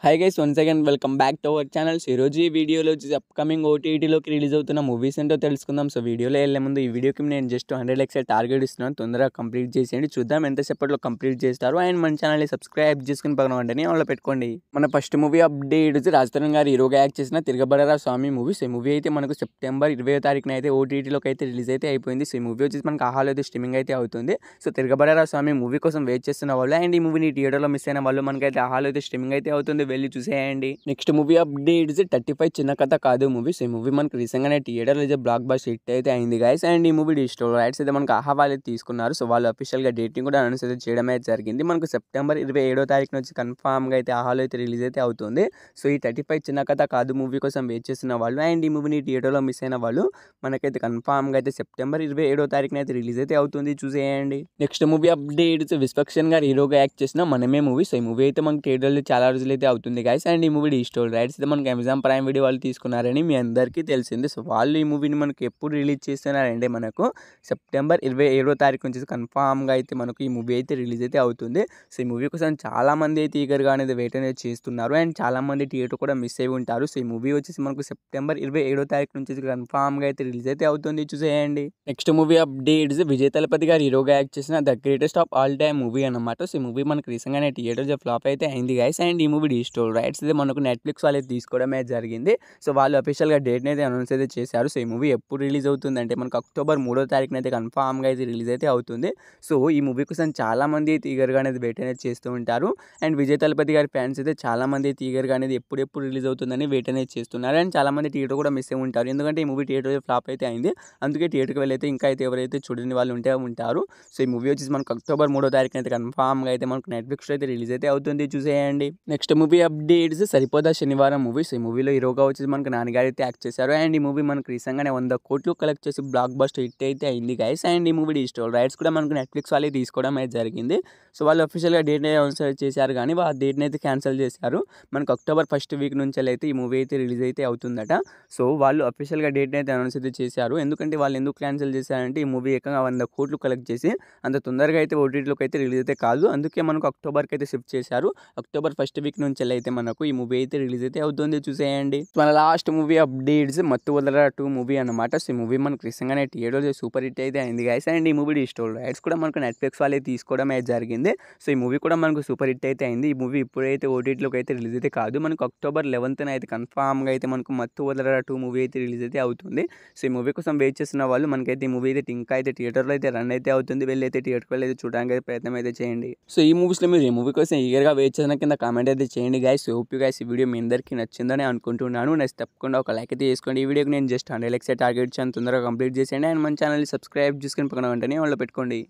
Hi guys once again welcome back to our channels. ఈరోజు ఈ వీడియోలో వచ్చేసి అప్కమింగ్ ఓటీటీలోకి రిలీజ్ అవుతున్న మూవీస్ ఏంటో తెలుసుకుందాం. సో వీడియోలో వెళ్ళే ముందు ఈ వీడియోకి నేను జస్ట్ 100 లైక్స్ టార్గెట్ ఇస్తున్నాను. తొందరగా కంప్లీట్ చేసేయండి, చూద్దాం ఎంతసేపట్లో కంప్లీట్ చేస్తారు. అండ్ మన ఛానల్ని సబ్స్క్రైబ్ చేసుకుని పక్కన వెంటనే ఆన్లో పెట్టుకోండి. మన first movie update Raj Tarun గారు హీరోగా యాక్ట్ చేసిన తిరగబడరా స్వామి మూవీ. సో ఈ మూవీ అయితే మనకు సెప్టెంబర్ 20వ తారీఖున అయితే ఓటీటీలోకి అయితే రిలీజ్ అయితే అయిపోయింది. సో ఈ మూవీ వచ్చేసి మనకు ఆహాలో అయితే స్ట్రీమింగ్ అయితే అవుతుంది. సో తిరగబడరా స్వామి మూవీ కోసం వెయిట్ చేస్తున్న వాళ్ళు అండ్ ఈ మూవీని థియేటర్లో మిస్ అయిన వాళ్ళు మనకైతే ఆహాలో అయితే స్ట్రీమింగ్ అయితే అవుతుంది, వెళ్ళి చూసేయండి. నెక్స్ట్ మూవీ అప్డేట్స్ 35 చిన్న కథ కాదు మూవీ. సో ఈ మూవీ మనకు రీసెంట్గానే థియేటర్లో అయితే బ్లాక్ బస్టర్ హిట్ అయితే అయింది గైస్. అండ్ ఈ మూవీ డిజిటల్ రైట్స్ అయితే మనకు ఆహా వాళ్ళు తీసుకున్నారు. సో వాళ్ళు అఫీషియల్గా డేట్ని కూడా అనౌన్స్ అయితే చేయడం అయితే జరిగింది. మనకు సెప్టెంబర్ 27వ తారీఖున వచ్చి కన్ఫామ్గా అయితే ఆహాలో అయితే రిలీజ్ అయితే అవుతుంది. సో ఈ 35 చిన్న కథ కాదు మూవీ కోసం వెయిట్ చేస్తున్న వాళ్ళు అండ్ ఈ మూవీని థియేటర్లో మిస్ అయిన వాళ్ళు మనకైతే కన్ఫామ్గా అయితే సెప్టెంబర్ 27వ తారీఖున అయితే రిలీజ్ అయితే అవుతుంది, చూసేయండి. నెక్స్ట్ మూవీ అప్డేట్స్ విశ్వక్సేన్ గారు హీరోగా యాక్ట్ చేసిన మనమే మూవీ. సో ఈ మూవీ అయితే మనకి థియేటర్లో చాలా రోజులు అయితే అవుతుంది గైస్. అండ్ ఈ మూవీ డిజిటల్ రైట్స్ అయితే మనకి అమెజాన్ ప్రైమ్ వీడియో వాళ్ళు తీసుకున్నారని మీ అందరికీ తెలిసింది. సో వాళ్ళు ఈ మూవీని మనకు ఎప్పుడు రిలీజ్ చేస్తున్నారంటే మనకు సెప్టెంబర్ 27వ తారీఖు నుంచి కన్ఫామ్గా అయితే మనకు ఈ మూవీ అయితే రిలీజ్ అయితే అవుతుంది. సో ఈ మూవీ కోసం చాలామంది అయితే ఈగర్గా అనేది వెయిట్ అనేది చేస్తున్నారు అండ్ చాలామంది థియేటర్ కూడా మిస్ అయి ఉంటారు. సో ఈ మూవీ వచ్చేసి మనకు సెప్టెంబర్ 27వ తారీఖు నుంచి కన్ఫామ్గా అయితే రిలీజ్ అయితే అవుతుంది, చూసేయండి. Next movie updates Vijay Thalapathy గారు హీరోగా యాక్ట్ చేసిన the greatest of all time movie అనమాట. సో ఈ మూవీ మనకు రీసెంట్గానే థియేటర్లో ఫ్లాప్ అయితే అయింది గైస్. అండ్ ఈ మూవీ డిజిటల్ రైట్స్ అయితే మనకు నెట్ఫ్లిక్స్ వాళ్ళు తీసుకోవడమే జరిగింది. సో వాళ్ళు అఫీషియల్గా డేట్ని అయితే అనౌన్స్ అయితే చేశారు. సో ఈ మూవీ ఎప్పుడు రిలీజ్ అవుతుంది అంటే మనకు అక్టోబర్ 3వ తారీఖున అయితే కన్ఫామ్గా అయితే రిలీజ్ అయితే అవుతుంది. సో ఈ మూవీ కోసం చాలామంది అయితే ఈగర్గా అనేది వెయిట్ అనేది చేస్తూ ఉంటారు అండ్ విజయ్ తలపతి గారి ఫ్యాన్స్ అయితే చాలామంది అయితే ఈగర్గా అనేది ఎప్పుడు రిలీజ్ అవుతుందని వెయిట్ అనేది చేస్తున్నారు అండ్ చాలామంది థియేటర్ కూడా మిస్ అయి ఉంటారు, ఎందుకంటే ఈ మూవీ థియేటర్ ఫ్లాప్ అయితే అయింది. అందుకే థియేటర్కి వెళ్ళైతే ఇంకా అయితే ఎవరైతే చూడని వాళ్ళు ఉంటారు. సో ఈ మూవీ వచ్చేసి మనకు అక్టోబర్ 3వ తారీఖున అయితే కన్ఫామ్గా అయితే మనకు నెట్ఫ్లిక్స్లో అయితే రిలీజ్ అయితే అవుతుంది, చూసేయండి. నెక్స్ట్ మూవీ అప్డేట్స్ సరిపోదా శనివారం మూవీ. సో ఈ మూవీలో హీరోగా వచ్చేసి మనకు నాన్నగారు అయితే యాక్ట్ చేశారు అండ్ ఈ మూవీ మనకు రీసెంట్గానే 100 కోట్లు కలెక్ట్ చేసి బ్లాక్ బస్టర్ హిట్ అయితే అయింది గైస్. అండ్ ఈ మూవీ డిజిటల్ రైట్స్ కూడా మనకు నెట్ఫ్లిక్స్ వాళ్ళే తీసుకోవడం అయితే జరిగింది. సో వాళ్ళు అఫీషియల్గా డేట్ అనౌన్స్ చేశారు కానీ ఆ డేట్ని అయితే క్యాన్సిల్ చేశారు. మనకు అక్టోబర్ ఫస్ట్ వీక్ నుంచి అయితే ఈ మూవీ అయితే రిలీజ్ అయితే అవుతుందట. సో వాళ్ళు అఫీషియల్గా డేట్ని అయితే అనౌన్స్ అయితే చేశారు. ఎందుకంటే వాళ్ళు ఎందుకు క్యాన్సిల్ చేశారంటే ఈ మూవీ ఏకంగా 100 కోట్లు కలెక్ట్ చేసి అంత తొందరగా అయితే ఓటీటీలోకి అయితే రిలీజ్ అయితే కాదు, అందుకే మనకు అక్టోబర్కి అయితే షిఫ్ట్ చేశారు. అక్టోబర్ ఫస్ట్ వీక్ నుంచి అయితే మనకు ఈ మూవీ అయితే రిలీజ్ అయితే అవుతుంది, చూసేయండి. మన లాస్ట్ మూవీ అప్డేట్స్ మత్తు వదలరా 2 మూవీ అనమాట. సో ఈ మూవీ మనకు రీసెంట్గానే థియేటర్లో సూపర్ హిట్ అయితే అయింది గైస్. అండ్ ఈ మూవీ డిజిటల్ రైట్స్ కూడా మనకు నెట్ఫ్లిక్స్ వాళ్ళే తీసుకోవడం అయితే జరిగింది. సో ఈ మూవీ కూడా మనకు సూపర్ హిట్ అయితే అయింది. ఈ మూవీ ఇప్పుడైతే ఓటీటీలోకి అయితే రిలీజ్ అయితే కాదు, మనకు అక్టోబర్ 11న అయితే కన్ఫామ్గా అయితే మనకు మత్తు వదలరా 2 మూవీ అయితే రిలీజ్ అయితే అవుతుంది. సో ఈ మూవీ కోసం వెయిట్ చేస్తున్న వాళ్ళు మనకైతే ఈ మూవీ అయితే ఇంకా అయితే థియేటర్లో అయితే రన్ అయితే అవుతుంది, వెళ్ళి అయితే థియేటర్కి వెళ్ళి అయితే చూడడానికి అయితే ప్రయత్నం అయితే చేయండి. సో ఈ మూవీస్లో మీరు ఈ మూవీ కోసం ఈగర్గా వెయిట్ చేసిన కింద కామెంట్ అయితే చేయండి గైస్. హోప్ యు గైస్ ఈ వీడియో మీ అందరికీ నచ్చిందని అనుకుంటున్నాను. నెక్స్ట్ తప్పకుండా ఒక లైక్ అయితే చేసుకోండి. ఈ వీడియోకి నేను జస్ట్ 100 లైక్స్ టార్గెట్ చేయని తొందరగా కంప్లీట్ చేసేయండి అండ్ మన ఛానల్ని సబ్స్క్రైబ్ చేసుకుని పక్కన వెంటనే వాళ్ళు పెట్టుకోండి.